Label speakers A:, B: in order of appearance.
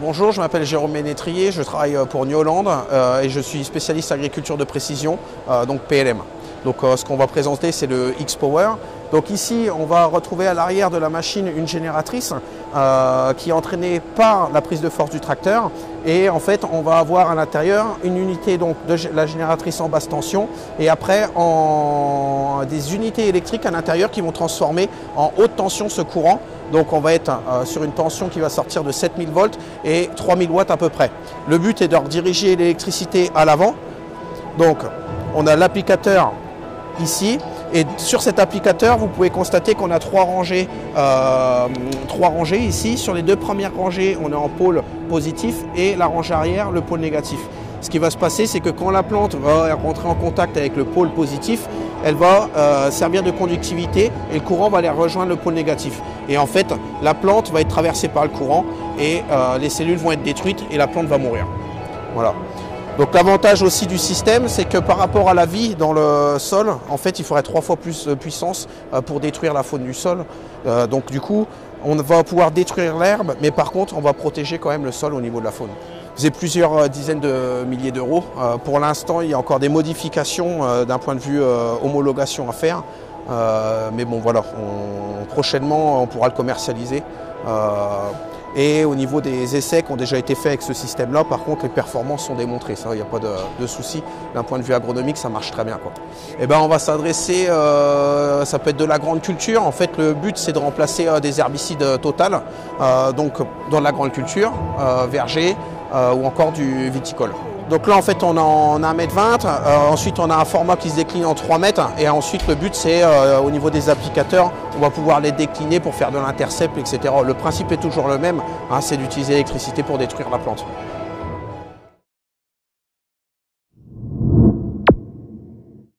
A: Bonjour, je m'appelle Jérôme Ménétrier, je travaille pour New Holland et je suis spécialiste agriculture de précision, donc PLM. Ce qu'on va présenter, c'est le X-Power. Donc ici, on va retrouver à l'arrière de la machine une génératrice qui est entraînée par la prise de force du tracteur. Et en fait, on va avoir à l'intérieur une unité donc, de la génératrice en basse tension et après des unités électriques à l'intérieur qui vont transformer en haute tension ce courant. Donc on va être sur une tension qui va sortir de 7000 volts et 3000 watts à peu près. Le but est de rediriger l'électricité à l'avant. Donc on a l'applicateur ici et sur cet applicateur vous pouvez constater qu'on a trois rangées ici. Sur les deux premières rangées on est en pôle positif et la rangée arrière le pôle négatif. Ce qui va se passer, c'est que quand la plante va rentrer en contact avec le pôle positif, elle va servir de conductivité et le courant va aller rejoindre le pôle négatif. Et en fait, la plante va être traversée par le courant et les cellules vont être détruites et la plante va mourir. Voilà. Donc l'avantage aussi du système, c'est que par rapport à la vie dans le sol, en fait, il faudrait 3 fois plus de puissance pour détruire la faune du sol. Donc du coup, on va pouvoir détruire l'herbe, mais par contre, on va protéger quand même le sol au niveau de la faune. C'est plusieurs dizaines de milliers d'euros. Pour l'instant, il y a encore des modifications d'un point de vue homologation à faire. Mais bon, voilà, prochainement, on pourra le commercialiser. Et au niveau des essais qui ont déjà été faits avec ce système-là, par contre, les performances sont démontrées. Ça, il n'y a pas de souci. D'un point de vue agronomique, ça marche très bien, quoi. Et ben, on va s'adresser, ça peut être de la grande culture. En fait, le but, c'est de remplacer des herbicides Total, donc dans la grande culture, verger, ou encore du viticole. Donc là en fait on a 1,20 m, ensuite on a un format qui se décline en 3 mètres et ensuite le but c'est au niveau des applicateurs, on va pouvoir les décliner pour faire de l'intercept, etc. Le principe est toujours le même, hein, c'est d'utiliser l'électricité pour détruire la plante.